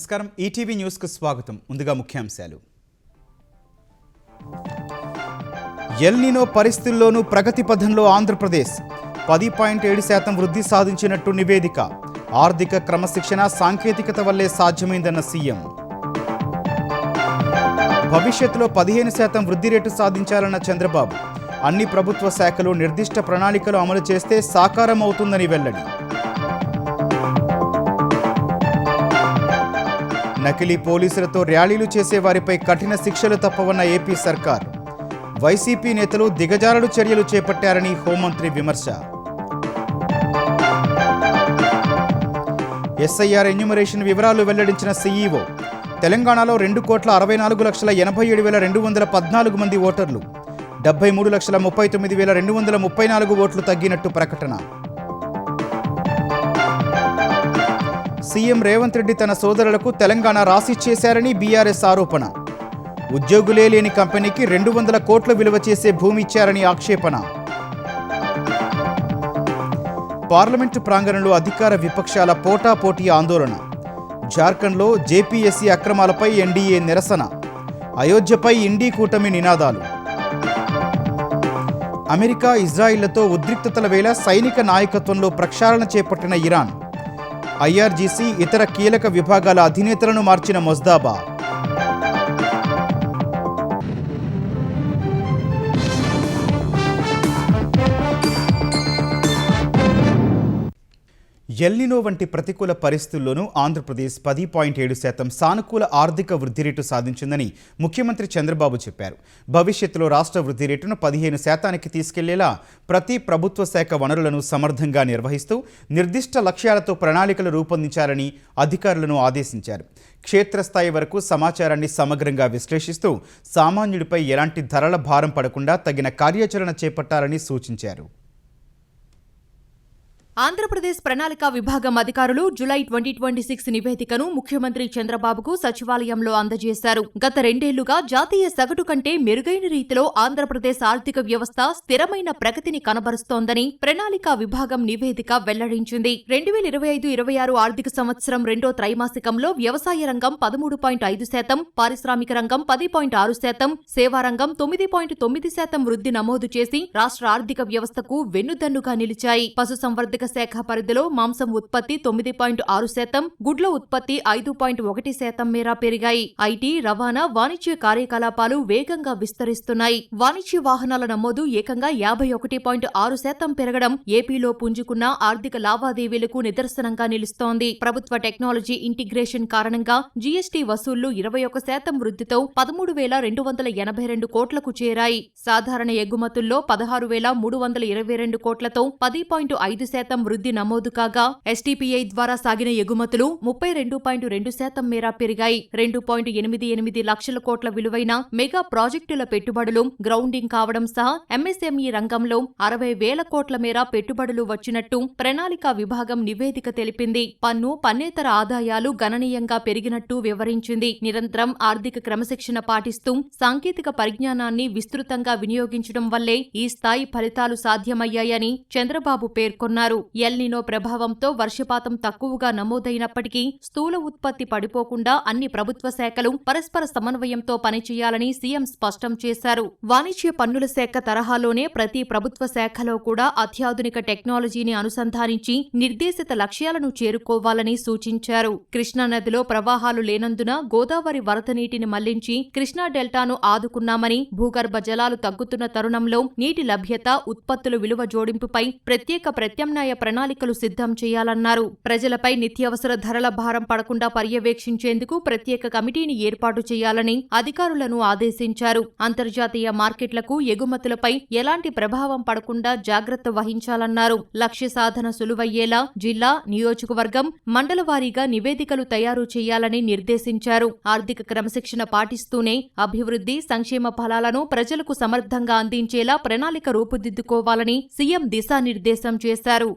నమస్కారం ETV news కు స్వాగతం. ముందుగా ముఖ్యాంశాలు. ఎల్ నినో పరిస్థితుల్లోనూ ప్రగతి పథంలో ఆంధ్రప్రదేశ్ 10.7% వృద్ధి సాధించినట్టు నివేదిక. ఆర్థిక క్రమశిక్షణ సాంకేతికత వల్లే సాధ్యమైందన్న సీఎం. భవిష్యత్తులో 15% వృద్ధి రేటు సాధించాలన్న చంద్రబాబు. అన్ని ప్రభుత్వ శాఖలు నిర్దిష్ట ప్రణాళికలు అమలు చేస్తే సాకారం అవుతుందని వెల్లడి. నకిలీ పోలీసులతో ర్యాలీలు చేసే వారిపై కఠిన శిక్షలు తప్పవన్న ఏపీ సర్కార్. వైసీపీ నేతలు దిగజారుడు చర్యలు చేపట్టారని హోంమంత్రి విమర్శ. ఎస్ఐఆర్ ఎన్యూమరేషన్ వివరాలు వెల్లడించిన సీఈఓ. తెలంగాణలో 2,64,87,214 మంది ఓటర్లు. 73,39,234 ఓట్లు తగ్గినట్టు ప్రకటన. సీఎం రేవంత్ రెడ్డి తన సోదరులకు తెలంగాణ రాసిచ్చేశారని బీఆర్ఎస్ ఆరోపణ. ఉద్యోగులే లేని కంపెనీకి 200 కోట్ల విలువ చేసే భూమి ఇచ్చారని ఆక్షేపణ. పార్లమెంటు ప్రాంగణంలో అధికార విపక్షాల పోటాపోటీ ఆందోళన. జార్ఖండ్లో జేపీఎస్సీ అక్రమాలపై ఎన్డీఏ నిరసన. అయోధ్యపై ఇండీ కూటమి నినాదాలు. అమెరికా ఇజ్రాయిళ్లతో ఉద్రిక్తతల వేళ సైనిక నాయకత్వంలో ప్రక్షాళన చేపట్టిన ఇరాన్. ఐఆర్జీసీ ఇతర కీలక విభాగాల అధినేతలను మార్చిన మొజ్దాబా. ఎల్ నినో వంటి ప్రతికూల పరిస్థితుల్లోనూ ఆంధ్రప్రదేశ్ 10.7% సానుకూల ఆర్థిక వృద్ధి రేటు సాధించిందని ముఖ్యమంత్రి చంద్రబాబు చెప్పారు. భవిష్యత్తులో రాష్ట్ర వృద్ధి రేటును 15% తీసుకెళ్లేలా ప్రతి ప్రభుత్వ శాఖ వనరులను సమర్థంగా నిర్వహిస్తూ నిర్దిష్ట లక్ష్యాలతో ప్రణాళికలు రూపొందించాలని అధికారులను ఆదేశించారు. క్షేత్రస్థాయి వరకు సమాచారాన్ని సమగ్రంగా విశ్లేషిస్తూ సామాన్యుడిపై ఎలాంటి ధరల భారం పడకుండా తగిన కార్యాచరణ చేపట్టాలని సూచించారు. ఆంధ్రప్రదేశ్ ప్రణాళికా విభాగం అధికారులు జులై 2026 నివేదికను ముఖ్యమంత్రి చంద్రబాబుకు సచివాలయంలో అందజేశారు. గత 2 ఏళ్లుగా జాతీయ సగటు కంటే మెరుగైన రీతిలో ఆంధ్రప్రదేశ్ ఆర్థిక వ్యవస్థ స్థిరమైన ప్రగతిని కనబరుస్తోందని ప్రణాళికా విభాగం నివేదిక వెల్లడించింది. 2025-26 ఆర్థిక సంవత్సరం రెండో త్రైమాసికంలో వ్యవసాయ రంగం 13.5%, పారిశ్రామిక రంగం 10.6%, సేవా రంగం 9.9% వృద్ధి నమోదు చేసి రాష్ట్ర ఆర్థిక వ్యవస్థకు వెన్నుదన్నుగా నిలిచాయి. పశుసంవర్ధక శాఖ పరిధిలో మాంసం ఉత్పత్తి 9.6%, గుడ్ల ఉత్పత్తి 5.1% మేర పెరిగాయి. ఐటీ, రవాణా, వాణిజ్య కార్యకలాపాలు వేగంగా విస్తరిస్తున్నాయి. వాణిజ్య వాహనాల నమోదు ఏకంగా 51.6% పెరగడం ఏపీలో పుంజుకున్న ఆర్థిక లావాదేవీలకు నిదర్శనంగా నిలుస్తోంది. ప్రభుత్వ టెక్నాలజీ ఇంటిగ్రేషన్ కారణంగా జీఎస్టీ వసూళ్లు 21% వృద్ధితో 13,282 కోట్లకు చేరాయి. సాధారణ ఎగుమతుల్లో 16,322 కోట్లతో 10.5% వృద్ధి నమోదు కాగా ఎస్టీపీఐ ద్వారా సాగిన ఎగుమతులు 32.2% మేర పెరిగాయి. 2.88 లక్షల కోట్ల విలువైన మెగా ప్రాజెక్టుల పెట్టుబడులు గ్రౌండింగ్ కావడం సహా ఎంఎస్ఎంఈ రంగంలో 60,000 కోట్ల మేర పెట్టుబడులు వచ్చినట్టు ప్రణాళికా విభాగం నివేదిక తెలిపింది. పన్ను, పన్నేతర ఆదాయాలు గణనీయంగా పెరిగినట్టు వివరించింది. నిరంతరం ఆర్థిక క్రమశిక్షణ పాటిస్తూ సాంకేతిక పరిజ్ఞానాన్ని విస్తృతంగా వినియోగించడం వల్లే ఈ స్థాయి ఫలితాలు సాధ్యమయ్యాయని చంద్రబాబు పేర్కొన్నారు. ఎల్ నినో ప్రభావంతో వర్షపాతం తక్కువగా నమోదైనప్పటికీ స్థూల ఉత్పత్తి పడిపోకుండా అన్ని ప్రభుత్వ శాఖలు పరస్పర సమన్వయంతో పనిచేయాలని సీఎం స్పష్టం చేశారు. వాణిజ్య పన్నుల శాఖ తరహాలోనే ప్రతి ప్రభుత్వ శాఖలో కూడా అత్యాధునిక టెక్నాలజీని అనుసంధానించి నిర్దేశిత లక్ష్యాలను చేరుకోవాలని సూచించారు. కృష్ణానదిలో ప్రవాహాలు లేనందున గోదావరి వరద నీటిని మళ్లించి కృష్ణా డెల్టాను ఆదుకున్నామని, భూగర్భ జలాలు తగ్గుతున్న తరుణంలో నీటి లభ్యత, ఉత్పత్తుల విలువ జోడింపుపై ప్రత్యేక ప్రత్యామ్నాయ ప్రణాళికలు సిద్ధం చేయాలన్నారు. ప్రజలపై నిత్యావసర ధరల భారం పడకుండా పర్యవేక్షించేందుకు ప్రత్యేక కమిటీని ఏర్పాటు చేయాలని అధికారులను ఆదేశించారు. అంతర్జాతీయ మార్కెట్లకు ఎగుమతులపై ఎలాంటి ప్రభావం పడకుండా జాగ్రత్త వహించాలన్నారు. లక్ష్య సాధన సులువయ్యేలా జిల్లా, నియోజకవర్గం, మండల వారీగా నివేదికలు తయారు చేయాలని నిర్దేశించారు. ఆర్థిక క్రమశిక్షణ పాటిస్తూనే అభివృద్ధి, సంక్షేమ ఫలాలను ప్రజలకు సమర్థంగా అందించేలా ప్రణాళిక రూపుదిద్దుకోవాలని సీఎం దిశానిర్దేశం చేశారు.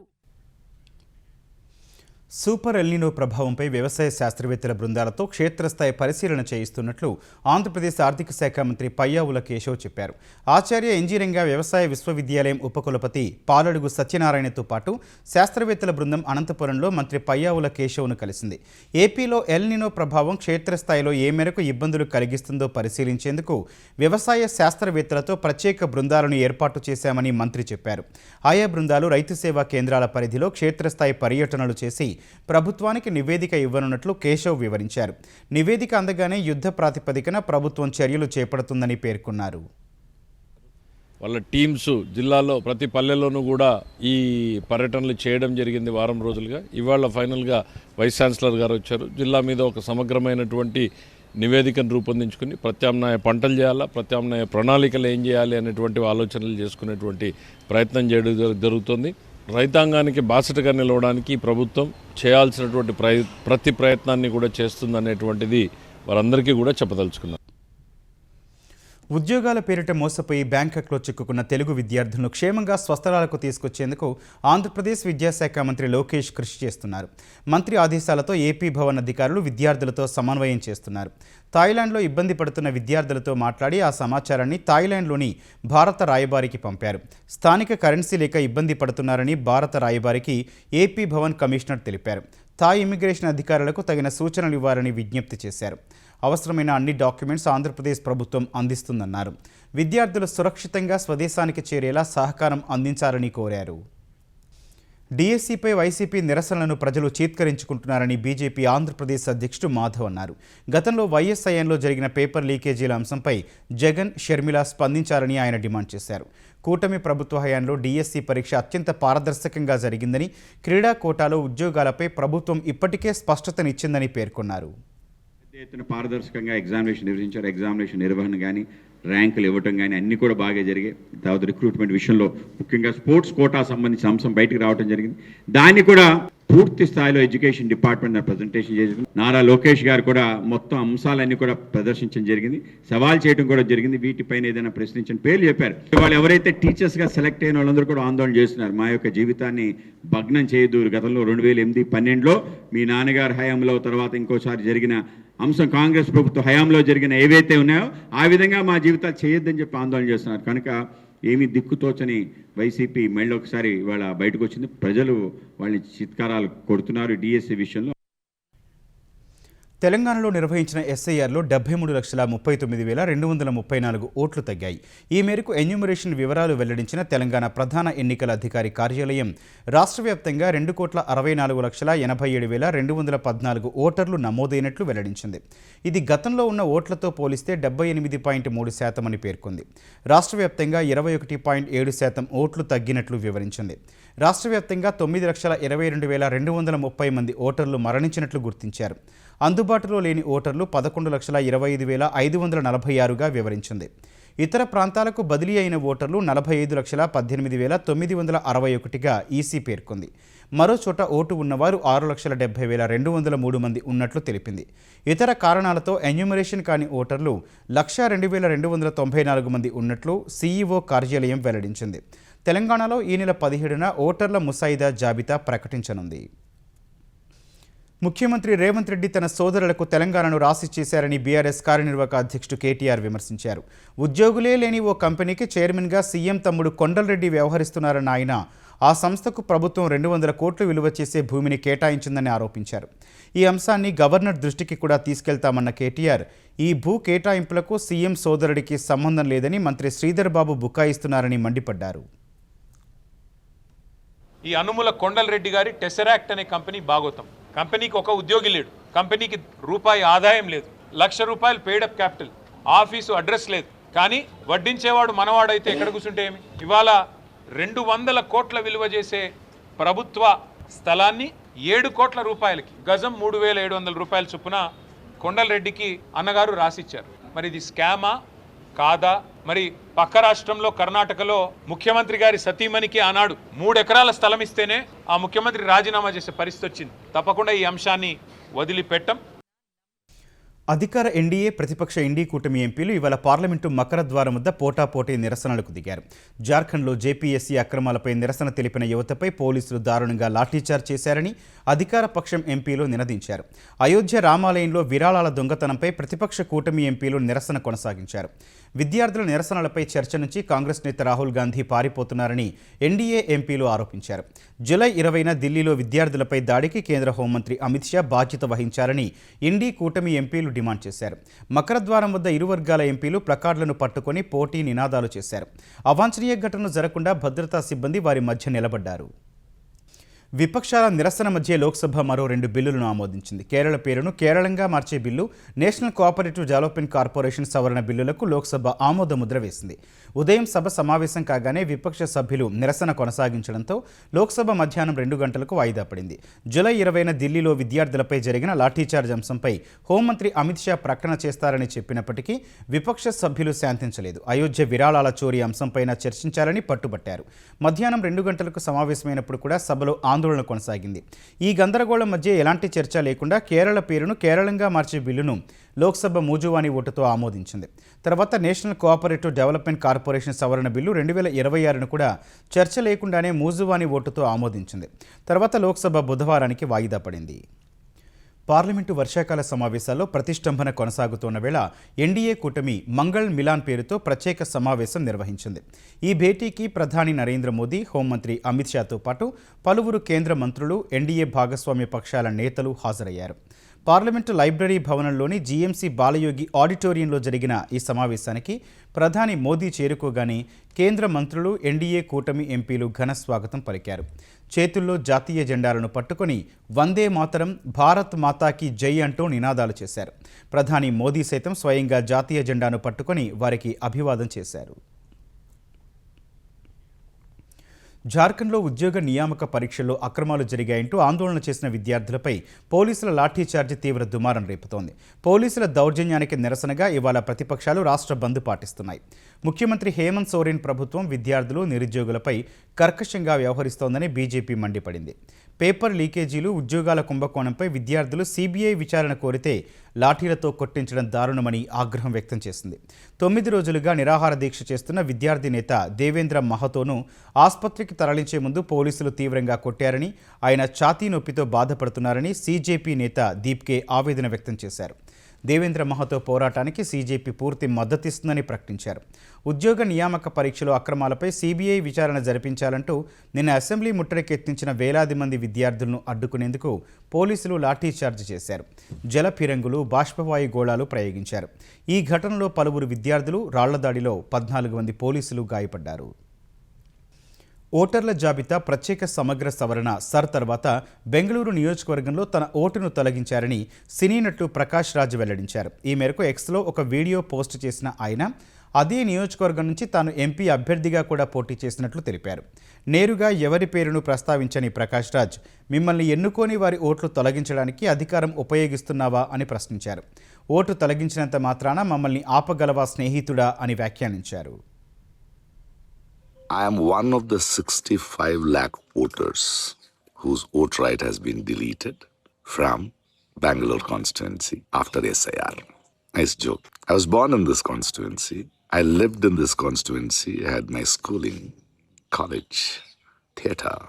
సూపర్ ఎల్నినో ప్రభావంపై వ్యవసాయ శాస్త్రవేత్తల బృందాలతో క్షేత్రస్థాయి పరిశీలన చేయిస్తున్నట్లు ఆంధ్రప్రదేశ్ ఆర్థిక శాఖ మంత్రి పయ్యావుల కేశవ్ చెప్పారు. ఆచార్య ఇంజనీరింగ్ వ్యవసాయ విశ్వవిద్యాలయం ఉపకులపతి పాలడుగు సత్యనారాయణతో పాటు శాస్త్రవేత్తల బృందం అనంతపురంలో మంత్రి పయ్యావుల కేశవ్ను కలిసింది. ఏపీలో ఎల్నినో ప్రభావం క్షేత్రస్థాయిలో ఏ మేరకు ఇబ్బందులు కలిగిస్తుందో పరిశీలించేందుకు వ్యవసాయ శాస్త్రవేత్తలతో ప్రత్యేక బృందాలను ఏర్పాటు చేశామని మంత్రి చెప్పారు. ఆయా బృందాలు రైతు సేవా కేంద్రాల పరిధిలో క్షేత్రస్థాయి పర్యటనలు చేసి ప్రభుత్వానికి నివేదిక ఇవ్వనున్నట్లు కేశవ్ వివరించారు. నివేదిక అందగానే యుద్ధ ప్రాతిపదికన ప్రభుత్వం చర్యలు చేపడుతుందని పేర్కొన్నారు. వాళ్ళ టీమ్స్ జిల్లాలో ప్రతి పల్లెల్లోనూ కూడా ఈ పర్యటనలు చేయడం జరిగింది వారం రోజులుగా. ఇవాళ ఫైనల్గా వైస్ ఛాన్సలర్ గారు వచ్చారు. జిల్లా మీద ఒక సమగ్రమైనటువంటి నివేదికను రూపొందించుకుని ప్రత్యామ్నాయ పంటలు చేయాలా, ప్రత్యామ్నాయ ప్రణాళికలు ఏం చేయాలి అనేటువంటి ఆలోచనలు చేసుకునేటువంటి ప్రయత్నం చేయడం జరుగుతుంది. రైతాంగానికి బాసటగా నిలవడానికి ప్రభుత్వం చేయాల్సినటువంటి ప్రతి ప్రయత్నాన్ని కూడా చేస్తుందనేటువంటిది వారందరికీ కూడా చెప్పదలుచుకున్నారు. ఉద్యోగాల పేరిట మోసపోయి బ్యాంకాక్లో చిక్కుకున్న తెలుగు విద్యార్థులను క్షేమంగా స్వస్థలాలకు తీసుకొచ్చేందుకు ఆంధ్రప్రదేశ్ విద్యాశాఖ మంత్రి లోకేష్ కృషి చేస్తున్నారు. మంత్రి ఆదేశాలతో ఏపీ భవన్ అధికారులు విద్యార్థులతో సమన్వయం చేస్తున్నారు. థాయిలాండ్లో ఇబ్బంది పడుతున్న విద్యార్థులతో మాట్లాడి ఆ సమాచారాన్ని థాయిలాండ్లోని భారత రాయబారికి పంపారు. స్థానిక కరెన్సీ లేక ఇబ్బంది పడుతున్నారని భారత రాయబారికి ఏపీ భవన్ కమిషనర్ తెలిపారు. థాయ్ ఇమిగ్రేషన్ అధికారులకు తగిన సూచనలు ఇవ్వాలని విజ్ఞప్తి చేశారు. అవసరమైన అన్ని డాక్యుమెంట్స్ ఆంధ్రప్రదేశ్ ప్రభుత్వం అందిస్తుందన్నారు. విద్యార్థులు సురక్షితంగా స్వదేశానికి చేరేలా సహకారం అందించాలని కోరారు. డిఎస్సిపై వైసీపీ నిరసనలను ప్రజలు చీత్కరించుకుంటున్నారని బీజేపీ ఆంధ్రప్రదేశ్ అధ్యక్షుడు మాధవ్ అన్నారు. గతంలో వైఎస్ఐఎన్లో జరిగిన పేపర్ లీకేజీల అంశంపై జగన్, షర్మిల స్పందించాలని ఆయన డిమాండ్ చేశారు. కూటమి ప్రభుత్వ హయాంలో డిఎస్సి పరీక్ష అత్యంత పారదర్శకంగా జరిగిందని, క్రీడా కోటాలో ఉద్యోగాలపై ప్రభుత్వం ఇప్పటికే స్పష్టతనిచ్చిందని పేర్కొన్నారు. ఎత్తున పారదర్శకంగా ఎగ్జామినేషన్ నిర్వహించారు. ఎగ్జామినేషన్ నిర్వహణ కానీ, ర్యాంకులు ఇవ్వటం కానీ అన్నీ కూడా బాగా జరిగాయి. తర్వాత రిక్రూట్మెంట్ విషయంలో ముఖ్యంగా స్పోర్ట్స్ కోటా సంబంధించిన అంశం బయటకు రావడం జరిగింది. దాన్ని కూడా పూర్తి స్థాయిలో ఎడ్యుకేషన్ డిపార్ట్మెంట్ ప్రజెంటేషన్ చేసింది. నారా లోకేష్ గారు కూడా మొత్తం అంశాలన్నీ కూడా ప్రదర్శించడం జరిగింది, సవాల్ చేయడం కూడా జరిగింది. వీటిపైన ఏదైనా ప్రశ్నించిన పేర్లు చెప్పారు. వాళ్ళు ఎవరైతే టీచర్స్గా సెలెక్ట్ అయిన వాళ్ళందరూ కూడా ఆందోళన చేస్తున్నారు. మా యొక్క జీవితాన్ని భగ్నం చేయదు. గతంలో 2008-12లో మీ నాన్నగారు హయాంలో, తర్వాత ఇంకోసారి జరిగిన అంశం కాంగ్రెస్ ప్రభుత్వ హయాంలో జరిగిన ఏవైతే ఉన్నాయో ఆ విధంగా మా జీవితాలు చేయొద్దని చెప్పి ఆందోళన చేస్తున్నారు. కనుక ఏమీ దిక్కుతోచని వైసీపీ మళ్ళీ ఒకసారి ఇవాళ బయటకు వచ్చింది. ప్రజలు వాళ్ళని చిత్కారాలు కొడుతున్నారు డిఎస్సి విషయంలో. తెలంగాణలో నిర్వహించిన ఎస్ఐఆర్లో 73,39,234 ఓట్లు తగ్గాయి. ఈ మేరకు ఎన్యూమరేషన్ వివరాలు వెల్లడించిన తెలంగాణ ప్రధాన ఎన్నికల అధికారి కార్యాలయం రాష్ట్ర వ్యాప్తంగా 2,64,87,214 ఓటర్లు నమోదైనట్లు వెల్లడించింది. ఇది గతంలో ఉన్న ఓట్లతో పోలిస్తే 78.3% అని పేర్కొంది. రాష్ట్ర వ్యాప్తంగా 21.7% ఓట్లు తగ్గినట్లు వివరించింది. రాష్ట్ర వ్యాప్తంగా 9,22,230 మంది ఓటర్లు మరణించినట్లు గుర్తించారు. అందుబాటులో లేని ఓటర్లు 11,25,546గా వివరించింది. ఇతర ప్రాంతాలకు బదిలీ అయిన ఓటర్లు 45,18,961గా ఈసీ పేర్కొంది. మరో చోట ఓటు ఉన్నవారు 6,70,203 మంది ఉన్నట్లు తెలిపింది. ఇతర కారణాలతో ఎన్యూమరేషన్ కాని ఓటర్లు 102,294 మంది ఉన్నట్లు సీఈఓ కార్యాలయం వెల్లడించింది. తెలంగాణలో ఈ నెల 17న ఓటర్ల ముసాయిదా జాబితా ప్రకటించనుంది. ముఖ్యమంత్రి రేవంత్ రెడ్డి తన సోదరులకు తెలంగాణను రాసి చేశారని బీఆర్ఎస్ కార్యనిర్వాహక అధ్యక్షుడు కేటీఆర్ విమర్శించారు. ఉద్యోగులే లేని ఓ కంపెనీకి చైర్మన్గా సీఎం తమ్ముడు కొండలరెడ్డి వ్యవహరిస్తున్నారన్న ఆయన ఆ సంస్థకు ప్రభుత్వం 200 కోట్లు విలువ చేసే భూమిని కేటాయించిందని ఆరోపించారు. ఈ అంశాన్ని గవర్నర్ దృష్టికి కూడా తీసుకెళ్తామన్న కేటీఆర్ ఈ భూ కేటాయింపులకు సీఎం సోదరుడికి సంబంధం లేదని మంత్రి శ్రీధర్ బాబు బుకాయిస్తున్నారని మండిపడ్డారు. ఈ అనుముల కొండలరెడ్డి గారి టెసరాక్ట్ అనే కంపెనీ భాగోతం. కంపెనీకి ఒక ఉద్యోగి లేడు, కంపెనీకి రూపాయి ఆదాయం లేదు, ₹1,00,000 పెయిడప్ క్యాపిటల్, ఆఫీసు అడ్రస్ లేదు. కానీ వడ్డించేవాడు మనవాడైతే ఎక్కడ కూర్చుంటే ఏమి? ఇవాళ 200 కోట్ల విలువ చేసే ప్రభుత్వ స్థలాన్ని 7 కోట్ల రూపాయలకి, గజం ₹3,700 చొప్పున కొండలరెడ్డికి అన్నగారు రాసిచ్చారు. మరి ఇది స్కామా కాదా? మరి పక్క రాష్ట్రంలో కర్ణాటకలో ముఖ్యమంత్రి గారి సతీమణికి ఆనాడు 3 ఎకరాల స్థలం ఇస్తేనే ఆ ముఖ్యమంత్రి రాజీనామా చేసే పరిస్థితి వచ్చింది. తప్పకుండా ఈ అంశాన్ని వదిలిపెట్టం. అధికార ఎన్డీఏ ప్రతిపక్ష ఇండీ కూటమి ఎంపీలు ఇవాళ పార్లమెంటు మకర ద్వారం వద్ద పోటాపోటీ నిరసనలకు దిగారు. జార్ఖండ్లో జేపీఎస్సీ అక్రమాలపై నిరసన తెలిపిన యువతపై పోలీసులు దారుణంగా లాఠీచార్జ్ చేశారని అధికార పక్షం ఎంపీలు నినదించారు. అయోధ్య రామాలయంలో విరాళాల దొంగతనంపై ప్రతిపక్ష కూటమి ఎంపీలు నిరసన కొనసాగించారు. విద్యార్థుల నిరసనలపై చర్చ నుంచి కాంగ్రెస్ నేత రాహుల్ గాంధీ పారిపోతున్నారని ఎన్డీఏ ఎంపీలు ఆరోపించారు. జూలై 20న ఢిల్లీలో విద్యార్థులపై దాడికి కేంద్ర హోంమంత్రి అమిత్ షా బాధ్యత వహించారని ఇండీ కూటమి ఎంపీలు డిమాండ్ చేశారు. మకర ద్వారం వద్ద ఇరు వర్గాల ఎంపీలు ప్లకార్డులను పట్టుకొని పోటీ నినాదాలు చేశారు. అవాంఛనీయ ఘటనలు జరగకుండా భద్రతా సిబ్బంది వారి మధ్య నిలబడ్డారు. విపక్షాల నిరసన మధ్య లోక్సభ మరో 2 బిల్లులను ఆమోదించింది. కేరళ పేరును కేరళంగా మార్చే bill, national cooperative development corporation సవరణ బిల్లులకు లోక్సభ ఆమోద ముద్ర వేసింది. ఉదయం సభ సమావేశం కాగానే విపక్ష సభ్యులు నిరసన కొనసాగించడంతో లోక్సభ మధ్యాహ్నం 2 గంటలకు వాయిదా పడింది. జూలై 20న ఢిల్లీలో విద్యార్థులపై జరిగిన లాఠీచార్జ్ అంశంపై హోంమంత్రి అమిత్ షా ప్రకటన చేస్తారని చెప్పినప్పటికీ విపక్ష సభ్యులు శాంతించలేదు. అయోధ్య విరాళాల చోరీ అంశంపైన చర్చించాలని పట్టుబట్టారు. మధ్యాహ్నం 2 గంటలకు సమావేశమైనప్పుడు కూడా సభలో ఆందోళన కొనసాగింది. ఈ గందరగోళం మధ్య ఎలాంటి చర్చ లేకుండా కేరళ పేరును కేరళంగా మార్చే బిల్లును లోక్సభ మూజువాణి ఓటుతో ఆమోదించింది. తర్వాత నేషనల్ కోఆపరేటివ్ డెవలప్మెంట్ కార్పొరేషన్ సవరణ బిల్లు 2026ను కూడా చర్చ లేకుండానే మూజువాణి ఓటుతో ఆమోదించింది. తర్వాత లోక్సభ బుధవారానికి వాయిదా పడింది. పార్లమెంటు వర్షాకాల సమావేశాల్లో ప్రతిష్టంభన కొనసాగుతున్న వేళ ఎన్డీఏ కూటమి మంగళ్ మిలాన్ పేరుతో ప్రత్యేక సమావేశం నిర్వహించింది. ఈ భేటీకి ప్రధాని నరేంద్ర మోదీ, హోంమంత్రి అమిత్ షాతో పాటు పలువురు కేంద్ర మంత్రులు, ఎన్డీఏ భాగస్వామ్య పక్షాల నేతలు హాజరయ్యారు. పార్లమెంటు లైబ్రరీ భవనంలోని జీఎంసీ బాలయోగి ఆడిటోరియంలో జరిగిన ఈ సమావేశానికి ప్రధాని మోదీ చేరుకోగానే కేంద్ర మంత్రులు, ఎన్డీఏ కూటమి ఎంపీలు ఘన స్వాగతం పలికారు. చేతుల్లో జాతీయ జెండాలను పట్టుకొని వందే మాతరం, భారత్ మాతాకి జై అంటూ నినాదాలు చేశారు. ప్రధాని మోదీ సైతం స్వయంగా జాతీయ జెండాను పట్టుకొని వారికి అభివాదం చేశారు. జార్ఖండ్లో ఉద్యోగ నియామక పరీక్షల్లో అక్రమాలు జరిగాయంటూ ఆందోళన చేసిన విద్యార్థులపై పోలీసుల లాఠీచార్జి తీవ్ర దుమారం రేపుతోంది. పోలీసుల దౌర్జన్యానికి నిరసనగా ఇవాళ ప్రతిపక్షాలు రాష్ట్ర బంద్ పాటిస్తున్నాయి. ముఖ్యమంత్రి హేమంత్ సోరెన్ ప్రభుత్వం విద్యార్థులు, నిరుద్యోగులపై కర్కశంగా వ్యవహరిస్తోందని బీజేపీ మండిపడింది. పేపర్ లీకేజీలు, ఉద్యోగాల కుంభకోణంపై విద్యార్థులు సీబీఐ విచారణ కోరితే లాఠీలతో కొట్టించడం దారుణమని ఆగ్రహం వ్యక్తం చేసింది. 9 రోజులుగా నిరాహార దీక్ష చేస్తున్న విద్యార్థి నేత దేవేంద్ర మహతోను ఆసుపత్రికి తరలించే ముందు పోలీసులు తీవ్రంగా కొట్టారని, ఆయన ఛాతీ నొప్పితో బాధపడుతున్నారని సీజేపీ నేత దీప్కే ఆవేదన వ్యక్తం చేశారు. దేవేంద్ర మహతో పోరాటానికి సీజేపీ పూర్తి మద్దతిస్తుందని ప్రకటించారు. ఉద్యోగ నియామక పరీక్షలో అక్రమాలపై సీబీఐ విచారణ జరిపించాలంటూ నిన్న అసెంబ్లీ ముట్టడికెత్తించిన వేలాది మంది విద్యార్థులను అడ్డుకునేందుకు పోలీసులు లాఠీచార్జ్ చేశారు. జల ఫిరంగులు, బాష్పవాయు గోళాలు ప్రయోగించారు. ఈ ఘటనలో పలువురు విద్యార్థులు, రాళ్ల దాడిలో 14 మంది పోలీసులు గాయపడ్డారు. ఓటర్ల జాబితా ప్రత్యేక సమగ్ర సవరణ సర్ తర్వాత బెంగళూరు నియోజకవర్గంలో తన ఓటును తొలగించారని సినీ నటుడు ప్రకాష్ రాజ్ వెల్లడించారు. ఈ మేరకు ఎక్స్లో ఒక వీడియో పోస్ట్ చేసిన ఆయన అదే నియోజకవర్గం నుంచి తాను ఎంపీ అభ్యర్థిగా కూడా పోటీ చేసినట్లు తెలిపారు. నేరుగా ఎవరి పేరును ప్రస్తావించని ప్రకాష్ రాజ్ మిమ్మల్ని ఎన్నుకోని వారి ఓట్లు తొలగించడానికి అధికారం ఉపయోగిస్తున్నావా అని ప్రశ్నించారు. ఓటు తొలగించినంత మాత్రాన మమ్మల్ని ఆపగలవా స్నేహితుడా అని వ్యాఖ్యానించారు. I am one of the 65 lakh voters whose vote right has been deleted from Bangalore constituency after SIR. Nice joke. I was born in this constituency. I lived in this constituency. I had my schooling, college, theatre.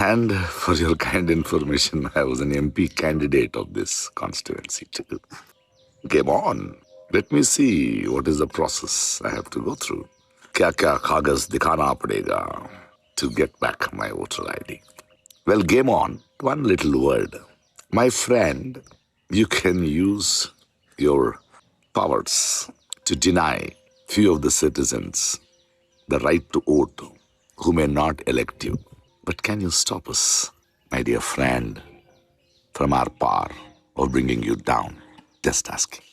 And for your kind information, I was an MP candidate of this constituency too. Game on. Let me see what is the process I have to go through. क्या कागज दिखाना पड़ेगा to get back my voter ID. Well, game on. One little word. My friend, you can use your powers to deny few of the citizens the right to vote who may not elect you. But can you stop us, my dear friend, from our power of bringing you down? Just asking.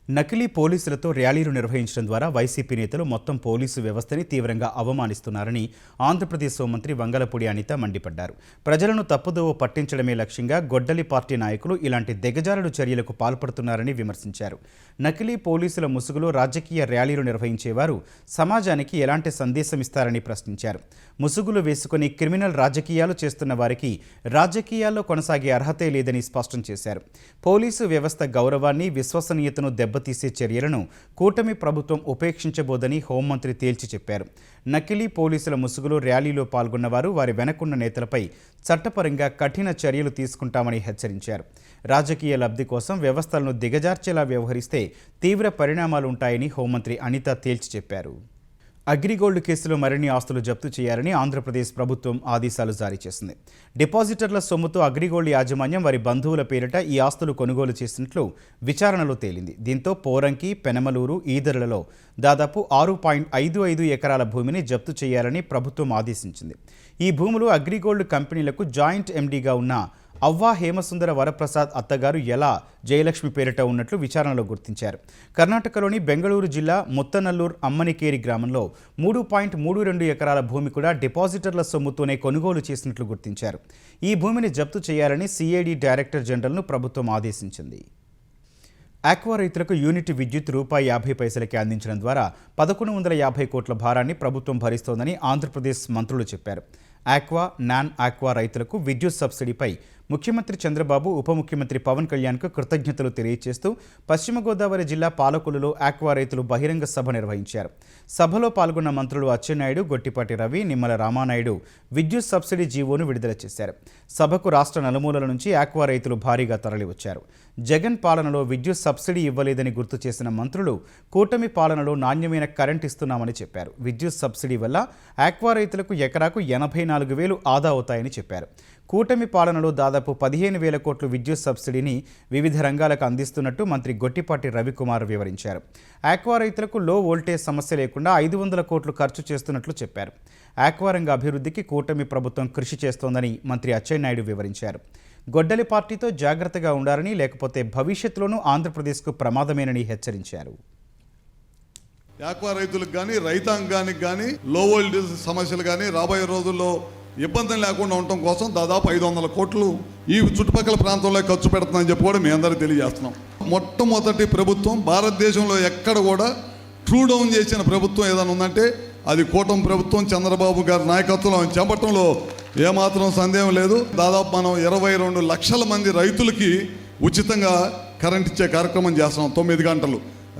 నకిలీ పోలీసులతో ర్యాలీలు నిర్వహించడం ద్వారా YCP నేతలు మొత్తం police వ్యవస్థని తీవ్రంగా అవమానిస్తున్నారని ఆంధ్రప్రదేశ్ హోంమంత్రి వంగలపూడి అనిత మండిపడ్డారు. ప్రజలను తప్పుదోవ పట్టించడమే లక్ష్యంగా గొడ్డలి పార్టీ నాయకులు ఇలాంటి దిగజారుడు చర్యలకు పాల్పడుతున్నారని విమర్శించారు. నకిలీ పోలీసుల ముసుగులో రాజకీయ ర్యాలీలు నిర్వహించేవారు సమాజానికి ఎలాంటి సందేశం ఇస్తారని ప్రశ్నించారు. ముసుగులు వేసుకుని క్రిమినల్ రాజకీయాలు చేస్తున్న వారికి రాజకీయాల్లో కొనసాగే అర్హతే లేదని స్పష్టం చేశారు. పోలీసు వ్యవస్థ గౌరవాన్ని, విశ్వసనీయతను దెబ్బతీసే చర్యలను కూటమి ప్రభుత్వం ఉపేక్షించబోదని హోంమంత్రి తేల్చి చెప్పారు. నకిలీ పోలీసుల ముసుగులో ర్యాలీలో పాల్గొన్నవారు, వారి వెనకున్న నేతలపై చట్టపరంగా కఠిన చర్యలు తీసుకుంటామని హెచ్చరించారు. రాజకీయ లబ్ధి కోసం వ్యవస్థలను దిగజార్చేలా వ్యవహరిస్తే తీవ్ర పరిణామాలుంటాయని హోంమంత్రి అనిత తేల్చి చెప్పారు. అగ్రిగోల్డ్ కేసులో మరిన్ని ఆస్తులు జప్తు చేయాలని ఆంధ్రప్రదేశ్ ప్రభుత్వం ఆదేశాలు జారీ చేసింది. డిపాజిటర్ల సొమ్ముతో అగ్రిగోల్డ్ యాజమాన్యం వారి బంధువుల పేరిట ఈ ఆస్తులు కొనుగోలు చేసినట్లు విచారణలో తేలింది. దీంతో పోరంకి, పెనమలూరు, ఈదర్లలో దాదాపు 6.55 ఎకరాల భూమిని జప్తు చేయాలని ప్రభుత్వం ఆదేశించింది. ఈ భూములు అగ్రిగోల్డ్ కంపెనీలకు జాయింట్ ఎండీగా ఉన్న అవ్వా హేమసుందర వరప్రసాద్ అత్తగారు ఎలా జయలక్ష్మి పేరిట ఉన్నట్లు విచారణలో గుర్తించారు. కర్ణాటకలోని బెంగళూరు జిల్లా ముత్తనల్లూరు అమ్మనికేరి గ్రామంలో 3.32 ఎకరాల భూమి కూడా డిపాజిటర్ల సొమ్ముతోనే కొనుగోలు చేసినట్లు గుర్తించారు. ఈ భూమిని జప్తు చేయాలని సిఐడి డైరెక్టర్ జనరల్ను ప్రభుత్వం ఆదేశించింది. ఆక్వా రైతులకు యూనిట్ విద్యుత్ ₹50 అందించడం ద్వారా 1150 కోట్ల భారాన్ని ప్రభుత్వం భరిస్తోందని ఆంధ్రప్రదేశ్ మంత్రులు చెప్పారు. ఆక్వా, నాన్ ఆక్వా రైతులకు విద్యుత్ సబ్సిడీపై ముఖ్యమంత్రి చంద్రబాబు, ఉప ముఖ్యమంత్రి పవన్ కళ్యాణ్కు కృతజ్ఞతలు తెలియజేస్తూ పశ్చిమ గోదావరి జిల్లా పాలకొల్లులో ఆక్వా రైతులు బహిరంగ సభ నిర్వహించారు. సభలో పాల్గొన్న మంత్రులు అచ్చెన్నాయుడు, గొట్టిపాటి రవి, నిమ్మల రామానాయుడు విద్యుత్ సబ్సిడీ జీవోను విడుదల చేశారు. సభకు రాష్ట్ర నలుమూలల నుంచి ఆక్వా రైతులు భారీగా తరలివచ్చారు. జగన్ పాలనలో విద్యుత్ సబ్సిడీ ఇవ్వలేదని గుర్తు చేసిన మంత్రులు కూటమి పాలనలో నాణ్యమైన కరెంట్ ఇస్తున్నామని చెప్పారు. విద్యుత్ సబ్సిడీ వల్ల ఆక్వా రైతులకు ఎకరాకు 84,000 ఆదా అవుతాయని చెప్పారు. కూటమి పాలనలో దాదాపు 15,000 కోట్ల విద్యుత్ సబ్సిడీని వివిధ రంగాలకు అందిస్తున్నట్టు మంత్రి గొట్టిపాటి రవికుమార్ వివరించారు. ఆక్వా రైతులకు లో వోల్టేజ్ సమస్య లేకుండా 500 కోట్లు ఖర్చు చేస్తున్నట్లు చెప్పారు. ఆక్వా రంగ అభివృద్ధికి కూటమి ప్రభుత్వం కృషి చేస్తోందని మంత్రి అచ్చెన్నాయుడు వివరించారు. గొడ్డలి పార్టీతో జాగ్రత్తగా ఉండాలని, లేకపోతే భవిష్యత్తులోనూ ఆంధ్రప్రదేశ్కు ప్రమాదమేనని హెచ్చరించారు. ఆక్వా రైతులకు కానీ, రైతాంగానికి కానీ లో వోల్టేజ్ సమస్యలు కానీ రాబోయే రోజుల్లో ఇబ్బందులు లేకుండా ఉండటం కోసం దాదాపు 500 కోట్లు ఈ చుట్టుపక్కల ప్రాంతంలో ఖర్చు పెడుతుందని చెప్పి కూడా మీ అందరికీ తెలియజేస్తున్నాం. మొట్టమొదటి ప్రభుత్వం భారతదేశంలో ఎక్కడ కూడా ట్రూ డౌన్ చేసిన ప్రభుత్వం ఏదైనా ఉందంటే అది కూటమి ప్రభుత్వం, చంద్రబాబు గారి నాయకత్వంలో చెప్పటంలో ఏమాత్రం సందేహం లేదు. దాదాపు మనం 22 లక్షల మంది రైతులకి ఉచితంగా కరెంట్ ఇచ్చే కార్యక్రమం చేస్తున్నాం 9 గంటలు.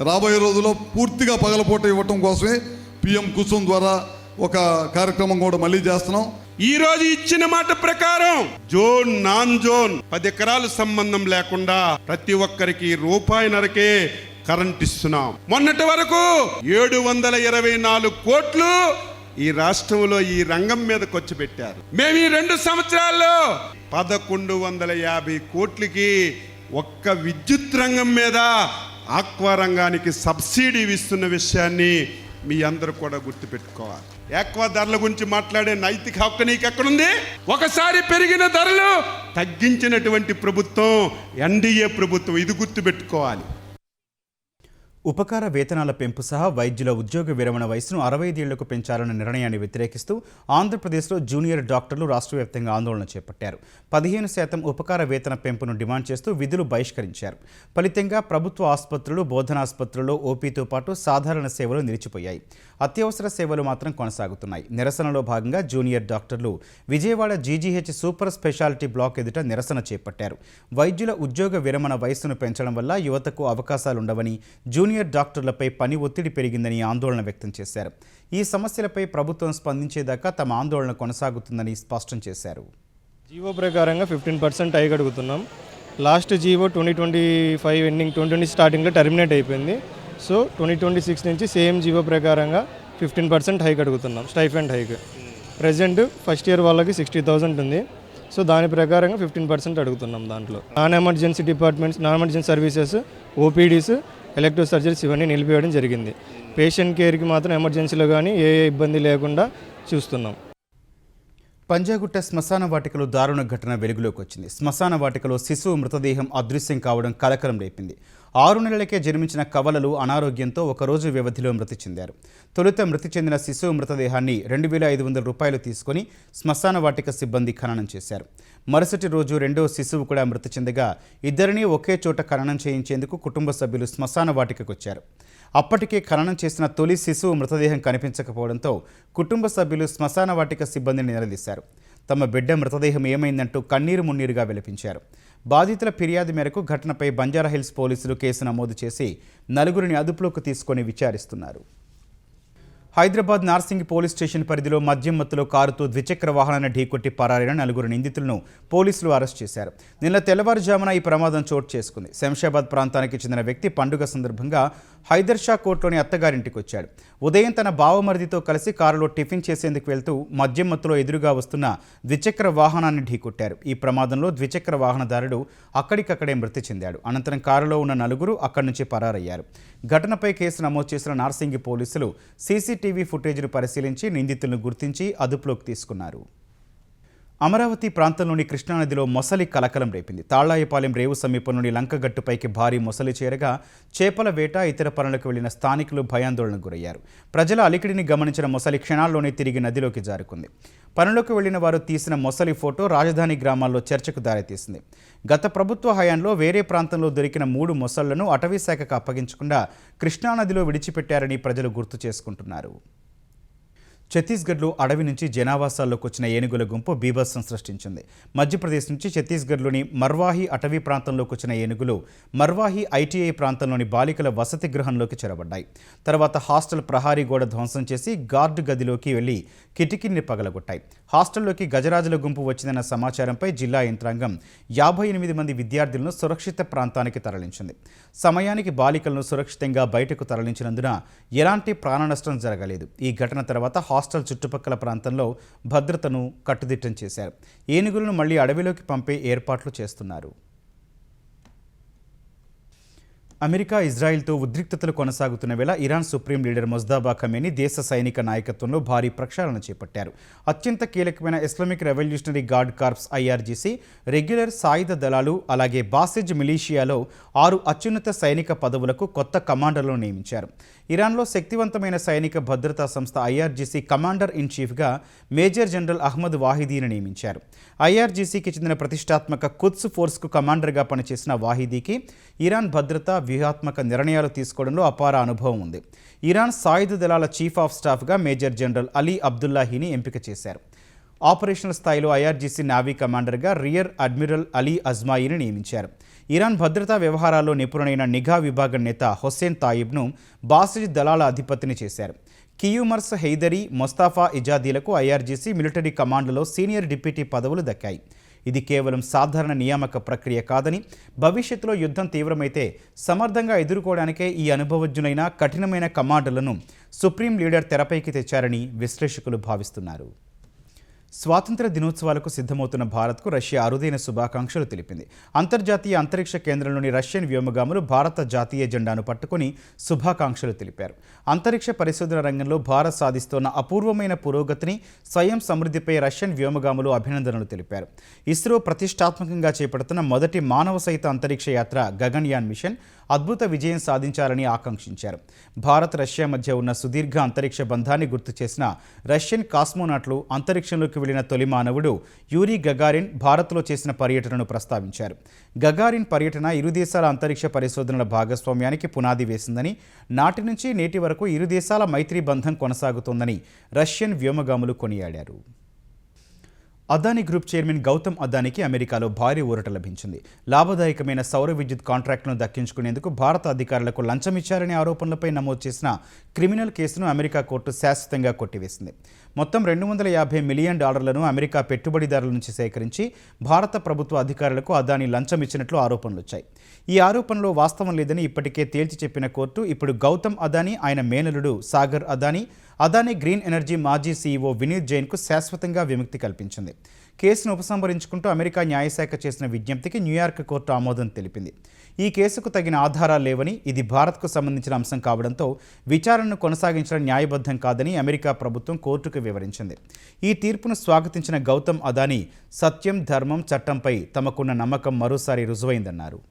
రాబోయే రోజుల్లో పూర్తిగా పగలపూట ఇవ్వటం కోసమే పిఎం కుసుమ్ ద్వారా ఒక కార్యక్రమం కూడా మళ్ళీ చేస్తున్నాం. ఈ రోజు ఇచ్చిన మాట ప్రకారం జోన్, నాన్ జోన్ 10 ఎకరాల సంబంధం లేకుండా ప్రతి ఒక్కరికి ₹1.5కే కరెంట్ ఇస్తున్నాం. మొన్నటి వరకు 724 కోట్లు ఈ రాష్ట్రంలో ఈ రంగం మీద ఖర్చు పెట్టారు. మేము ఈ 2 సంవత్సరాల్లో 1150 కోట్లకి ఒక్క విద్యుత్ రంగం మీద ఆక్వా రంగానికి సబ్సిడీ ఇస్తున్న విషయాన్ని మీ అందరూ కూడా గుర్తుపెట్టుకోవాలి. ఆక్వా ధరల గురించి మాట్లాడే నైతిక హక్కు నీకు ఎక్కడుంది? ఒకసారి పెరిగిన ధరలు తగ్గించినటువంటి ప్రభుత్వం ఎన్డీఏ ప్రభుత్వం, ఇది గుర్తుపెట్టుకోవాలి. ఉపకార వేతనాల పెంపు సహా వైద్యుల ఉద్యోగ విరమణ వయసును 65 ఏళ్లకు పెంచాలన్న నిర్ణయాన్ని వ్యతిరేకిస్తూ ఆంధ్రప్రదేశ్లో జూనియర్ డాక్టర్లు రాష్ట్ర వ్యాప్తంగా ఆందోళన చేపట్టారు. 15% ఉపకార వేతన పెంపును డిమాండ్ చేస్తూ విధులు బహిష్కరించారు. ఫలితంగా ప్రభుత్వ ఆసుపత్రులు, బోధనాసుపత్రుల్లో ఓపీతో పాటు సాధారణ సేవలు నిలిచిపోయాయి. అత్యవసర సేవలు మాత్రం కొనసాగుతున్నాయి. నిరసనలో భాగంగా జూనియర్ డాక్టర్లు Vijayawada GGH super speciality block ఎదుట నిరసన చేపట్టారు. వైద్యుల ఉద్యోగ విరమణ వయస్సును పెంచడం వల్ల యువతకు అవకాశాలుండవని, జూనియర్ డాక్టర్లపై పని ఒత్తిడి పెరిగిందని ఆందోళన వ్యక్తం చేశారు. ఈ సమస్యలపై ప్రభుత్వం స్పందించేదాకా తమ ఆందోళన కొనసాగుతుందని స్పష్టం చేశారు. జీవో ప్రకారంగా 15% హైక్ అడుగుతున్నాం. లాస్ట్ జీవో 2025 ఎండింగ్ 2020 స్టార్టింగ్లో టర్మినేట్ అయిపోయింది. సో 2026 నుంచి సేమ్ జీవో ప్రకారంగా 15% హైక్ అడుగుతున్నాం, stipend hike. Present first year వాళ్ళకి 60,000 ఉంది. సో దాని ప్రకారంగా 15% అడుగుతున్నాం. దాంట్లో non emergency departments, non emergency services, OPDs, elective surgeries ఇవన్నీ నిలిపివేయడం జరిగింది. పేషెంట్ కేర్కి మాత్రం ఎమర్జెన్సీలో కానీ ఏ ఇబ్బంది లేకుండా చూస్తున్నాం. పంజాగుట్ట శ్మశాన వాటికలో దారుణ ఘటన వెలుగులోకి వచ్చింది. శ్మశాన వాటికలో శిశువు మృతదేహం అదృశ్యం కావడం కలకలం రేపింది. 6 నెలలకే జన్మించిన కవలలు అనారోగ్యంతో ఒకరోజు వ్యవధిలో మృతి చెందారు. తొలుత మృతి చెందిన శిశువు మృతదేహాన్ని 2,500 రూపాయలు తీసుకుని శ్మశాన వాటిక సిబ్బంది ఖననం చేశారు. మరుసటి రోజు రెండో శిశువు కూడా మృతి చెందగా ఇద్దరినీ ఒకే చోట ఖననం చేయించేందుకు కుటుంబ సభ్యులు శ్మశాన వాటికకొచ్చారు. అప్పటికే ఖననం చేసిన తొలి శిశువు మృతదేహం కనిపించకపోవడంతో కుటుంబ సభ్యులు శ్మశాన వాటిక సిబ్బందిని నిలదీశారు. తమ బిడ్డ మృతదేహం ఏమైందంటూ కన్నీరు మున్నీరుగా విలపించారు. బాధితుల ఫిర్యాదు మేరకు ఘటనపై బంజారాహిల్స్ పోలీసులు కేసు నమోదు చేసి 4గురిని అదుపులోకి తీసుకొని విచారిస్తున్నారు. హైదరాబాద్ నార్సింగి పోలీస్ స్టేషన్ పరిధిలో మద్యం మత్తులో కారుతో ద్విచక్ర వాహనాన్ని ఢీకొట్టి పరారైన 4 నిందితులను పోలీసులు అరెస్ట్ చేశారు. నిన్న తెల్లవారుజామున ఈ ప్రమాదం చోటు చేసుకుంది. శంషాబాద్ ప్రాంతానికి చెందిన వ్యక్తి పండుగ సందర్భంగా హైదర్షా కోర్టులోని అత్తగారింటికి వచ్చాడు. ఉదయం తన బావమరిదితో కలిసి కారులో టిఫిన్ చేసేందుకు వెళ్తూ మద్యం మత్తులో ఎదురుగా వస్తున్న ద్విచక్ర వాహనాన్ని ఢీకొట్టారు. ఈ ప్రమాదంలో ద్విచక్ర వాహనదారుడు అక్కడికక్కడే మృతి చెందాడు. అనంతరం కారులో ఉన్న 4 అక్కడి నుంచి పరారయ్యారు. ఘటనపై కేసు నమోదు చేసిన నార్సింగి పోలీసులు సీసీటీవీ ఫుటేజ్ను పరిశీలించి నిందితులను గుర్తించి అదుపులోకి తీసుకున్నారు. అమరావతి ప్రాంతంలోని కృష్ణానదిలో మొసలి కలకలం రేపింది. తాళ్లాయపాలెం రేవు సమీపంలోని లంకగట్టుపైకి భారీ మొసలి చేరగా చేపల వేట, ఇతర పనులకు వెళ్లిన స్థానికులు భయాందోళనకు గురయ్యారు. ప్రజల అలికిడిని గమనించిన మొసలి క్షణాల్లోనే తిరిగి నదిలోకి జారుకుంది. పనులకు వెళ్లిన వారు తీసిన మొసలి ఫోటో రాజధాని గ్రామాల్లో చర్చకు దారితీసింది. గత ప్రభుత్వ హయాంలో వేరే ప్రాంతంలో దొరికిన 3 మొసళ్లను అటవీశాఖకు అప్పగించకుండా కృష్ణానదిలో విడిచిపెట్టారని ప్రజలు గుర్తు చేసుకుంటున్నారు. ఛత్తీస్గఢ్లో అడవి నుంచి జనావాసాల్లోకి వచ్చిన ఏనుగుల గుంపు బీభత్సం సృష్టించింది. మధ్యప్రదేశ్ నుంచి ఛత్తీస్గఢ్లోని మర్వాహి అటవీ ప్రాంతంలోకి వచ్చిన ఏనుగులు మర్వాహి ఐటీఐ ప్రాంతంలోని బాలికల వసతి గృహంలోకి చొరబడ్డాయి. తర్వాత హాస్టల్ ప్రహారీ గోడ ధ్వంసం చేసి గార్డు గదిలోకి వెళ్లి కిటికీని పగలగొట్టాయి. హాస్టల్లోకి గజరాజుల గుంపు వచ్చిందన్న సమాచారంపై జిల్లా యంత్రాంగం 58 మంది విద్యార్థులను సురక్షిత ప్రాంతానికి తరలించింది. సమయానికి బాలికలను సురక్షితంగా బయటకు తరలించినందున ఎలాంటి ప్రాణనష్టం జరగలేదు. ఈ ఘటన తర్వాత హాస్టల్ చుట్టుపక్కల ప్రాంతంలో భద్రతను కట్టుదిట్టం చేశారు. ఏనుగులను మళ్లీ అడవిలోకి పంపే ఏర్పాట్లు చేస్తున్నారు. అమెరికా, ఇజ్రాయిల్తో ఉద్రిక్తతలు కొనసాగుతున్న వేళ Iran supreme leader Mojtaba Khamenei దేశ సైనిక నాయకత్వంలో భారీ ప్రక్షాళన చేపట్టారు. అత్యంత కీలకమైన Islamic revolutionary guard corps IRGC, regular సాయుధ దళాలు, అలాగే బాసిజ్ మిలీషియాలో 6 అత్యున్నత సైనిక పదవులకు కొత్త కమాండర్లను నియమించారు. ఇరాన్లో శక్తివంతమైన సైనిక భద్రతా సంస్థ ఐఆర్జీసీ కమాండర్ ఇన్ చీఫ్గా మేజర్ జనరల్ అహ్మద్ వాహిదీని నియమించారు. ఐఆర్జీసీకి చెందిన ప్రతిష్టాత్మక కుద్స్ ఫోర్స్కు కమాండర్గా పనిచేసిన వాహిదీకి ఇరాన్ భద్రతా వ్యూహాత్మక నిర్ణయాలు తీసుకోవడంలో అపార అనుభవం ఉంది. ఇరాన్ సాయుధ దళాల చీఫ్ ఆఫ్ స్టాఫ్గా మేజర్ జనరల్ అలీ అబ్దుల్లాహీని ఎంపిక చేశారు. ఆపరేషనల్ స్థాయిలో ఐఆర్జీసీ నావీ కమాండర్గా రియర్ అడ్మిరల్ అలీ అజ్మాయిని నియమించారు. ఇరాన్ భద్రతా వ్యవహారాల్లో నిపుణుడైన నిఘా విభాగం నేత హుస్సేన్ తాయిబ్ను బాసిజ్ దళాల అధిపతిని చేశారు. కియూమర్స్ హైదరీ, మొస్తాఫా ఇజాదీలకు ఐఆర్జీసీ మిలిటరీ కమాండ్లో సీనియర్ డిప్యూటీ పదవులు దక్కాయి. ఇది కేవలం సాధారణ నియామక ప్రక్రియ కాదని, భవిష్యత్తులో యుద్ధం తీవ్రమైతే సమర్థంగా ఎదుర్కోవడానికే ఈ అనుభవజ్ఞులైన కఠినమైన కమాండర్లను సుప్రీం లీడర్ తెరపైకి తెచ్చారని విశ్లేషకులు భావిస్తున్నారు. స్వాతంత్ర దినోత్సవాలకు సిద్ధమవుతున్న భారత్కు రష్యా అరుదైన శుభాకాంక్షలు తెలిపింది. అంతర్జాతీయ అంతరిక్ష కేంద్రంలోని రష్యన్ వ్యోమగాములు భారత జాతీయ జెండాను పట్టుకుని శుభాకాంక్షలు తెలిపారు. అంతరిక్ష పరిశోధన రంగంలో భారత్ సాధిస్తున్న అపూర్వమైన పురోగతిని, స్వయం సమృద్ధిపై రష్యన్ వ్యోమగాములు అభినందనలు తెలిపారు. ఇస్రో ప్రతిష్టాత్మకంగా చేపడుతున్న మొదటి మానవ సహిత అంతరిక్ష యాత్ర గగన్యాన్ మిషన్ అద్భుత విజయం సాధించాలని ఆకాంక్షించారు. భారత్, రష్యా మధ్య ఉన్న సుదీర్ఘ అంతరిక్ష బంధాన్ని గుర్తు చేసిన రష్యన్ కాస్మోనాట్లు అంతరిక్షంలోకి వెళ్లిన తొలి మానవుడు యూరీ గగారిన్ భారత్లో చేసిన పర్యటనను ప్రస్తావించారు. గగారిన్ పర్యటన ఇరు దేశాల అంతరిక్ష పరిశోధనల భాగస్వామ్యానికి పునాది వేసిందని, నాటి నుంచి నేటి వరకు ఇరు దేశాల మైత్రీ బంధం కొనసాగుతోందని రష్యన్ వ్యోమగాములు కొనియాడారు. అదానీ గ్రూప్ చైర్మన్ గౌతమ్ అదానీకి అమెరికాలో భారీ ఊరట లభించింది. లాభదాయకమైన సౌర విద్యుత్ కాంట్రాక్టులను దక్కించుకునేందుకు భారత అధికారులకు లంచమిచ్చారనే ఆరోపణలపై నమోదు చేసిన క్రిమినల్ కేసును అమెరికా కోర్టు శాశ్వతంగా కొట్టివేసింది. మొత్తం $250 మిలియన్ అమెరికా పెట్టుబడిదారుల నుంచి సేకరించి భారత ప్రభుత్వ అధికారులకు అదానీ లంచం ఇచ్చినట్లు ఆరోపణలు వచ్చాయి. ఈ ఆరోపణలో వాస్తవం లేదని ఇప్పటికే తేల్చి చెప్పిన కోర్టు ఇప్పుడు గౌతమ్ అదానీ, ఆయన మేనలుడు సాగర్ అదానీ, అదానీ గ్రీన్ ఎనర్జీ మాజీ సీఈఓ వినీత్ జైన్కు శాశ్వతంగా విముక్తి కల్పించింది. కేసును ఉపసంహరించుకుంటూ అమెరికా న్యాయశాఖ చేసిన విజ్ఞప్తికి న్యూయార్క్ కోర్టు ఆమోదం తెలిపింది. ఈ కేసుకు తగిన ఆధారాలు లేవని, ఇది భారత్కు సంబంధించిన అంశం కావడంతో విచారణను కొనసాగించడం న్యాయబద్ధం కాదని అమెరికా ప్రభుత్వం కోర్టుకు వివరించింది. ఈ తీర్పును స్వాగతించిన గౌతమ్ అదానీ సత్యం, ధర్మం, చట్టంపై తమకున్న నమ్మకం మరోసారి రుజువైందన్నారు.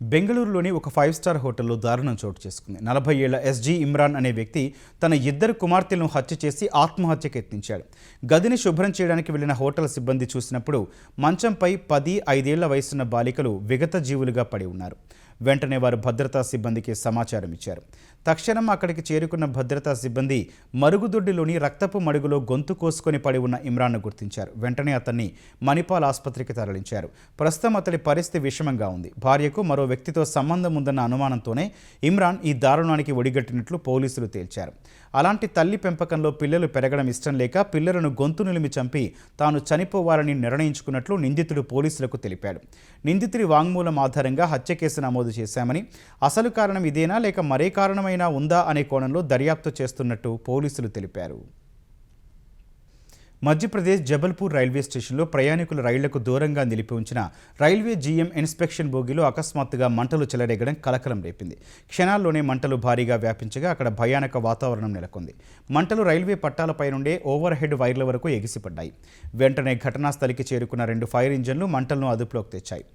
బెంగళూరులోని ఒక 5-స్టార్ హోటల్లో దారుణం చోటు చేసుకుంది. 40 ఏళ్ల ఎస్జీ ఇమ్రాన్ అనే వ్యక్తి తన 2 కుమార్తెలను హత్య చేసి ఆత్మహత్యకు యత్నించాడు. గదిని శుభ్రం చేయడానికి వెళ్లిన హోటల్ సిబ్బంది చూసినప్పుడు మంచంపై 10-5 ఏళ్ల వయసున్న బాలికలు విగత జీవులుగా పడి ఉన్నారు. వెంటనే వారు భద్రతా సిబ్బందికి సమాచారం ఇచ్చారు. తక్షణం అక్కడికి చేరుకున్న భద్రతా సిబ్బంది మరుగుదొడ్డిలోని రక్తపు మడుగులో గొంతు కోసుకొని పడి ఉన్న ఇమ్రాన్ను గుర్తించారు. వెంటనే అతన్ని మణిపాల్ ఆసుపత్రికి తరలించారు. ప్రస్తుతం అతడి పరిస్థితి విషమంగా ఉంది. భార్యకు మరో వ్యక్తితో సంబంధం ఉందన్న అనుమానంతోనే ఇమ్రాన్ ఈ దారుణానికి ఒడిగట్టినట్లు పోలీసులు తేల్చారు. అలాంటి తల్లి పెంపకంలో పిల్లలు పెరగడం ఇష్టం లేక పిల్లలను గొంతు నిలిమి చంపి తాను చనిపోవాలని నిర్ణయించుకున్నట్లు నిందితుడు పోలీసులకు తెలిపాడు. నిందితుడి వాంగ్మూలం ఆధారంగా హత్య కేసు నమోదు చేశామని, అసలు కారణం ఇదేనా లేక మరే కారణమైనా ఉందా అనే కోణంలో దర్యాప్తు చేస్తున్నట్టు పోలీసులు తెలిపారు. మధ్యప్రదేశ్ జబల్పూర్ రైల్వే స్టేషన్లో ప్రయాణికుల రైళ్లకు దూరంగా నిలిపి ఉంచిన రైల్వే జీఎం ఇన్స్పెక్షన్ బోగీలో అకస్మాత్తుగా మంటలు చెలరేగడం కలకలం రేపింది. క్షణాల్లోనే మంటలు భారీగా వ్యాపించగా అక్కడ భయానక వాతావరణం నెలకొంది. మంటలు రైల్వే పట్టాలపై నుండే ఓవర్ హెడ్ వైర్ల వరకు ఎగిసిపడ్డాయి. వెంటనే ఘటనా స్థలికి చేరుకున్న 2 ఫైర్ ఇంజన్లు మంటలను అదుపులోకి తెచ్చాయి.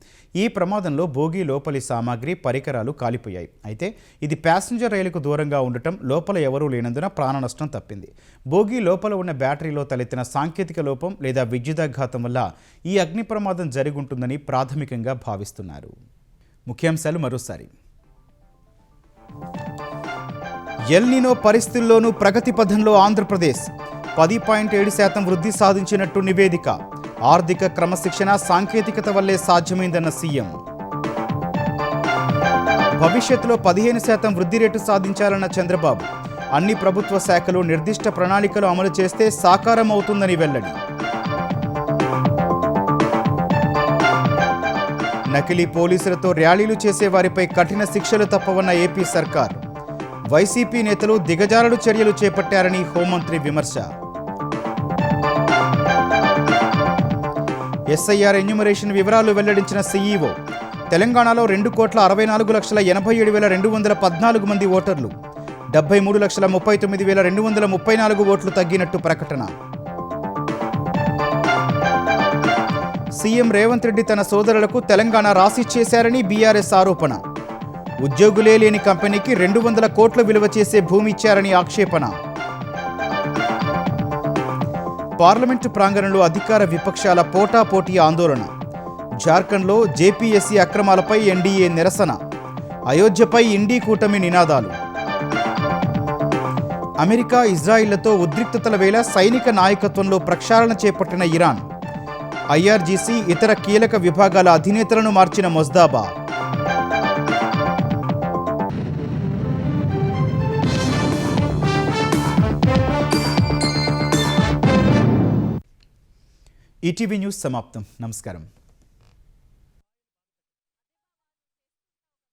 ఈ ప్రమాదంలో బోగీ లోపలి సామాగ్రి, పరికరాలు కాలిపోయాయి. అయితే ఇది ప్యాసింజర్ రైలుకు దూరంగా ఉండటం, లోపల ఎవరూ లేనందున ప్రాణ నష్టం తప్పింది. బోగీ లోపల ఉన్న బ్యాటరీలో తలెత్తిన సాంకేతిక లోపం లేదా విద్యుదాఘాతం వల్ల ఈ అగ్ని ప్రమాదం జరిగుంటుందని ప్రాథమికంగా భావిస్తున్నారు. ముఖ్యాంశాలు మరోసారి. ఎల్ నినో పరిస్థితుల్లోనూ ప్రగతి పథంలో ఆంధ్రప్రదేశ్ 10.7% వృద్ధి సాధించినట్టు నివేదిక. ఆర్థిక క్రమశిక్షణ, సాంకేతికత వల్లే సాధ్యమైందన్న సీఎం. భవిష్యత్తులో 15% వృద్ధి రేటు సాధించాలన్న చంద్రబాబు. అన్ని ప్రభుత్వ శాఖలు నిర్దిష్ట ప్రణాళికలు అమలు చేస్తే సాకారం అవుతుందని వెల్లడి. నకిలీ పోలీసులతో ర్యాలీలు చేసే వారిపై కఠిన శిక్షలు తప్పవన్న ఏపీ సర్కార్. వైసీపీ నేతలు దిగజారుడు చర్యలు చేపట్టారని హోంమంత్రి విమర్శ. ఎస్ఐఆర్ ఎన్యూమరేషన్ వివరాలు వెల్లడించిన సీఈఓ. తెలంగాణలో 2,64,87,214 మంది ఓటర్లు. 73,39,234 ఓట్లు తగ్గినట్టు ప్రకటన. సీఎం రేవంత్ రెడ్డి తన సోదరులకు తెలంగాణ రాసిచ్చేశారని బీఆర్ఎస్ ఆరోపణ. ఉద్యోగులే లేని కంపెనీకి 200 కోట్ల విలువ చేసే భూమి ఇచ్చారని ఆక్షేపణ. పార్లమెంటు ప్రాంగణంలో అధికార విపక్షాల పోటాపోటీ ఆందోళన. జార్ఖండ్లో జేపీఎస్సీ అక్రమాలపై ఎన్డీఏ నిరసన. అయోధ్యపై ఇండీ కూటమి నినాదాలు. అమెరికా, ఇజ్రాయిళ్లతో ఉద్రిక్తతల వేళ సైనిక నాయకత్వంలో ప్రక్షాళన చేపట్టిన ఇరాన్. ఐఆర్జీసీ ఇతర కీలక విభాగాల అధినేతలను మార్చిన మొజ్దాబా. ఈటీవీ న్యూస్ సమాప్తం. నమస్కారం.